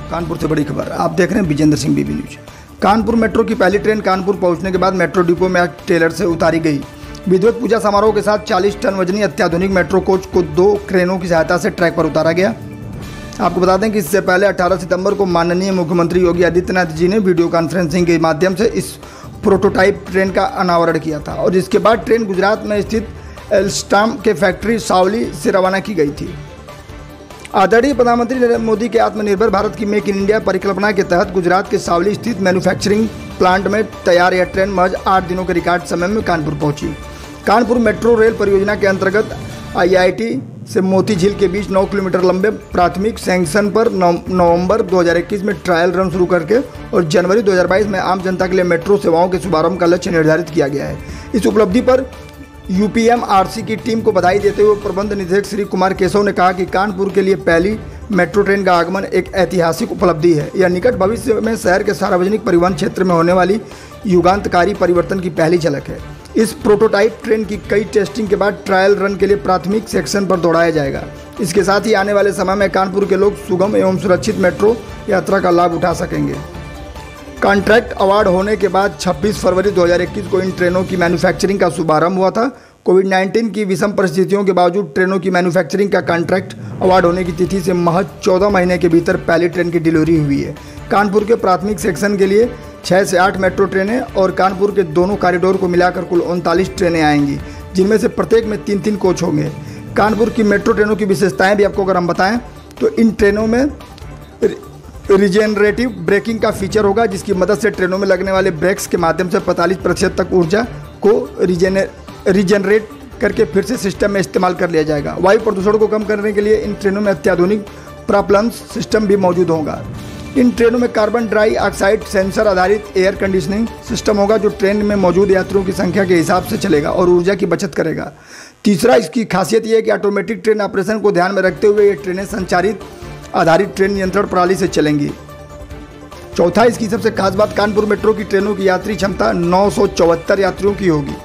कानपुर से बड़ी खबर आप देख रहे हैं विजेंद्र सिंह बीबी न्यूज। कानपुर मेट्रो की पहली ट्रेन कानपुर पहुंचने के बाद मेट्रो डिपो में ट्रेलर से उतारी गई। विधिवत पूजा समारोह के साथ 40 टन वजनी अत्याधुनिक मेट्रो कोच को 2 क्रेनों की सहायता से ट्रैक पर उतारा गया। आपको बता दें कि इससे पहले 18 सितंबर को माननीय मुख्यमंत्री योगी आदित्यनाथ जी ने वीडियो कॉन्फ्रेंसिंग के माध्यम से इस प्रोटोटाइप ट्रेन का अनावरण किया था और इसके बाद ट्रेन गुजरात में स्थित एल्स्टाम के फैक्ट्री सावली से रवाना की गई थी। आदरणीय प्रधानमंत्री नरेंद्र मोदी के आत्मनिर्भर भारत की मेक इन इंडिया परिकल्पना के तहत गुजरात के सावली स्थित मैन्युफैक्चरिंग प्लांट में तैयार यह ट्रेन महज 8 दिनों के रिकॉर्ड समय में कानपुर पहुंची। कानपुर मेट्रो रेल परियोजना के अंतर्गत IIT से मोती झील के बीच 9 किलोमीटर लंबे प्राथमिक सैंक्शन पर नवंबर 2021 में ट्रायल रन शुरू करके और जनवरी 2022 में आम जनता के लिए मेट्रो सेवाओं के शुभारंभ का लक्ष्य निर्धारित किया गया है। इस उपलब्धि पर UPMRC की टीम को बधाई देते हुए प्रबंध निदेशक श्री कुमार केशव ने कहा कि कानपुर के लिए पहली मेट्रो ट्रेन का आगमन एक ऐतिहासिक उपलब्धि है। यह निकट भविष्य में शहर के सार्वजनिक परिवहन क्षेत्र में होने वाली युगांतकारी परिवर्तन की पहली झलक है। इस प्रोटोटाइप ट्रेन की कई टेस्टिंग के बाद ट्रायल रन के लिए प्राथमिक सेक्शन पर दौड़ाया जाएगा। इसके साथ ही आने वाले समय में कानपुर के लोग सुगम एवं सुरक्षित मेट्रो यात्रा का लाभ उठा सकेंगे। कॉन्ट्रैक्ट अवार्ड होने के बाद 26 फरवरी 2021 को इन ट्रेनों की मैन्युफैक्चरिंग का शुभारंभ हुआ था। कोविड-19 की विषम परिस्थितियों के बावजूद ट्रेनों की मैन्युफैक्चरिंग का कॉन्ट्रैक्ट अवार्ड होने की तिथि से महज 14 महीने के भीतर पहली ट्रेन की डिलीवरी हुई है। कानपुर के प्राथमिक सेक्शन के लिए 6 से 8 मेट्रो ट्रेनें और कानपुर के दोनों कॉरिडोर को मिलाकर कुल 39 ट्रेनें आएंगी, जिनमें से प्रत्येक में 3-3 कोच होंगे। कानपुर की मेट्रो ट्रेनों की विशेषताएं भी आपको अगर हम बताएं तो इन ट्रेनों में रिजेनरेटिव ब्रेकिंग का फीचर होगा, जिसकी मदद से ट्रेनों में लगने वाले ब्रेक्स के माध्यम से 45% तक ऊर्जा को रिजेनरेट करके फिर से सिस्टम में इस्तेमाल कर लिया जाएगा। वायु प्रदूषण को कम करने के लिए इन ट्रेनों में अत्याधुनिक प्रॉपल्शन सिस्टम भी मौजूद होगा। इन ट्रेनों में कार्बन डाइऑक्साइड सेंसर आधारित एयर कंडीशनिंग सिस्टम होगा, जो ट्रेन में मौजूद यात्रियों की संख्या के हिसाब से चलेगा और ऊर्जा की बचत करेगा। तीसरा, इसकी खासियत यह है कि ऑटोमेटिक ट्रेन ऑपरेशन को ध्यान में रखते हुए ये ट्रेनें संचारित आधारित ट्रेन नियंत्रण प्रणाली से चलेंगी। चौथा, इसकी सबसे खास बात कानपुर मेट्रो की ट्रेनों की यात्री क्षमता 974 यात्रियों की होगी।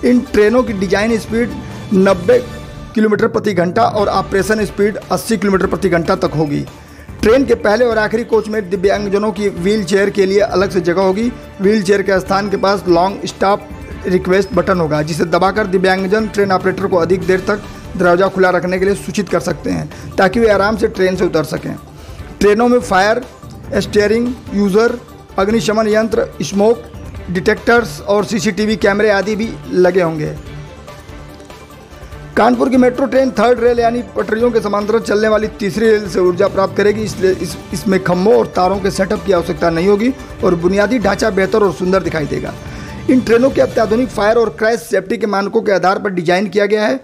इन ट्रेनों की डिजाइन स्पीड 90 किलोमीटर प्रति घंटा और ऑपरेशन स्पीड 80 किलोमीटर प्रति घंटा तक होगी। ट्रेन के पहले और आखिरी कोच में दिव्यांगजनों की व्हील चेयर के लिए अलग से जगह होगी। व्हील चेयर के स्थान के पास लॉन्ग स्टॉप रिक्वेस्ट बटन होगा, जिसे दबाकर दिव्यांगजन ट्रेन ऑपरेटर को अधिक देर तक दरवाजा खुला रखने के लिए सूचित कर सकते हैं, ताकि वे आराम से ट्रेन से उतर सकें। ट्रेनों में फायर स्टीयरिंग यूजर, अग्निशमन यंत्र, स्मोक डिटेक्टर्स और CCTV कैमरे आदि भी लगे होंगे। कानपुर की मेट्रो ट्रेन थर्ड रेल यानी पटरियों के समांतर चलने वाली तीसरी रेल से ऊर्जा प्राप्त करेगी, इसलिए इसमें खंभों और तारों के सेटअप की आवश्यकता नहीं होगी और बुनियादी ढांचा बेहतर और सुंदर दिखाई देगा। इन ट्रेनों के अत्याधुनिक फायर और क्रैश सेफ्टी के मानकों के आधार पर डिजाइन किया गया है।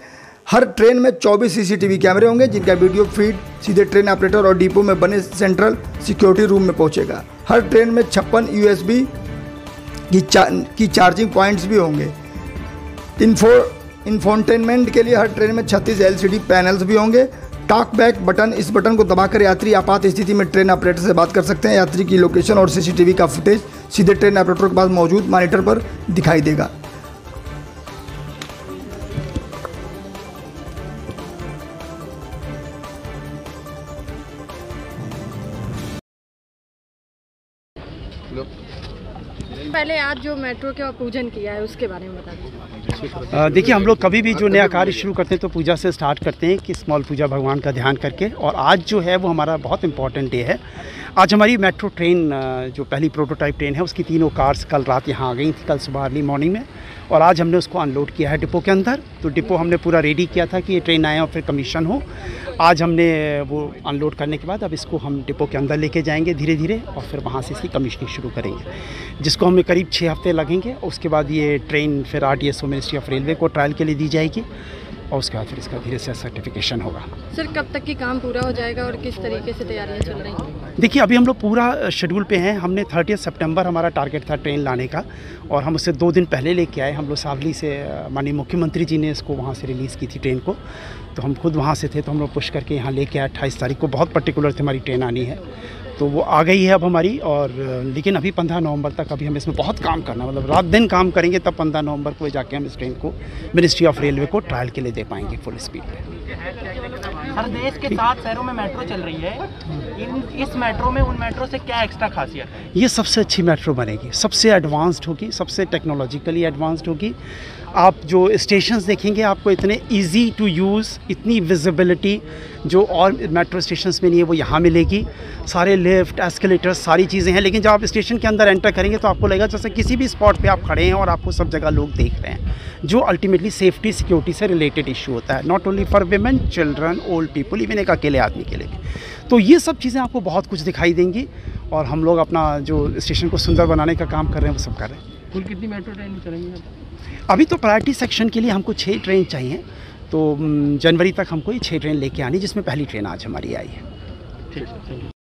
हर ट्रेन में 24 CCTV कैमरे होंगे, जिनका वीडियो फीड सीधे ट्रेन ऑपरेटर और डिपो में बने सेंट्रल सिक्योरिटी रूम में पहुंचेगा। हर ट्रेन में 56 USB की चार्जिंग पॉइंट्स भी होंगे। इंफोटेनमेंट के लिए हर ट्रेन में 36 LCD पैनल्स भी होंगे। टॉक बैक बटन, इस बटन को दबाकर यात्री आपात स्थिति में ट्रेन ऑपरेटर से बात कर सकते हैं। यात्री की लोकेशन और CCTV का फुटेज सीधे ट्रेन ऑपरेटर के पास मौजूद मॉनिटर पर दिखाई देगा। पहले आज जो मेट्रो का पूजन किया है उसके बारे में बता दीजिए। देखिए, हम लोग कभी भी जो नया कार्य शुरू करते हैं तो पूजा से स्टार्ट करते हैं कि स्मॉल पूजा भगवान का ध्यान करके, और आज जो है वो हमारा बहुत इंपॉर्टेंट डे है। आज हमारी मेट्रो ट्रेन जो पहली प्रोटोटाइप ट्रेन है उसकी 3 कार्स कल रात यहाँ आ गई थी, कल सुबह अर्ली मॉर्निंग में, और आज हमने उसको अनलोड किया है डिपो के अंदर। तो डिपो हमने पूरा रेडी किया था कि ये ट्रेन आए और फिर कमीशन हो। आज हमने वो अनलोड करने के बाद अब इसको हम डिपो के अंदर लेके जाएंगे धीरे धीरे, और फिर वहाँ से इसकी कमीशनिंग शुरू करेंगे, जिसको हमें करीब 6 हफ्ते लगेंगे। उसके बाद ये ट्रेन फिर RTSO मिनिस्ट्री ऑफ रेलवे को ट्रायल के लिए दी जाएगी और उसके बाद फिर इसका धीरे से सर्टिफिकेशन होगा। सर, कब तक की काम पूरा हो जाएगा और किस तरीके से तैयारियां चल रही हैं? देखिए, अभी हम लोग पूरा शेड्यूल पे हैं। हमने 30 सितंबर हमारा टारगेट था ट्रेन लाने का, और हम उससे 2 दिन पहले लेके आए। हम लोग सावली से माननीय मुख्यमंत्री जी ने इसको वहाँ से रिलीज़ की थी ट्रेन को, तो हम खुद वहाँ से थे, तो हम लोग पुश करके यहाँ लेके आए। 28 तारीख को बहुत पर्टिकुलर थी हमारी ट्रेन आनी है, तो वो आ गई है अब हमारी। और लेकिन अभी 15 नवंबर तक अभी हमें इसमें बहुत काम करना, मतलब रात दिन काम करेंगे, तब 15 नवंबर को जाके हम इस ट्रेन को मिनिस्ट्री ऑफ रेलवे को ट्रायल के लिए दे पाएंगे फुल स्पीड पे। हर देश के 7 शहरों में मेट्रो चल रही है, इस मेट्रो में उन मेट्रो से क्या एक्स्ट्रा खासियत है? ये सबसे अच्छी मेट्रो बनेगी, सबसे एडवांस्ड होगी, सबसे टेक्नोलॉजिकली एडवांस्ड होगी। आप जो स्टेशंस देखेंगे आपको इतने इजी टू यूज़, इतनी विजिबिलिटी जो और मेट्रो स्टेशंस में नहीं है वो यहाँ मिलेगी। सारे लिफ्ट, एस्केलेटर्स, सारी चीज़ें हैं, लेकिन जब आप स्टेशन के अंदर एंटर करेंगे तो आपको लगेगा जैसे किसी भी स्पॉट पे आप खड़े हैं और आपको सब जगह लोग देख रहे हैं, जो अल्टीमेटली सेफ्टी सिक्योरिटी से रिलेटेड इशू होता है, not only for women, children, old people, even एक अकेले आदमी के लिए भी। तो ये सब चीज़ें आपको बहुत कुछ दिखाई देंगी और हम लोग अपना जो स्टेशन को सुंदर बनाने का काम कर रहे हैं वो सब कर रहे हैं। कुल कितनी मेट्रो ट्रेन चलेंगी? अभी तो प्रायोरिटी सेक्शन के लिए हमको 6 ट्रेन चाहिए, तो जनवरी तक हमको ये 6 ट्रेन लेके आनी, जिसमें पहली ट्रेन आज हमारी आई है। ठीक है।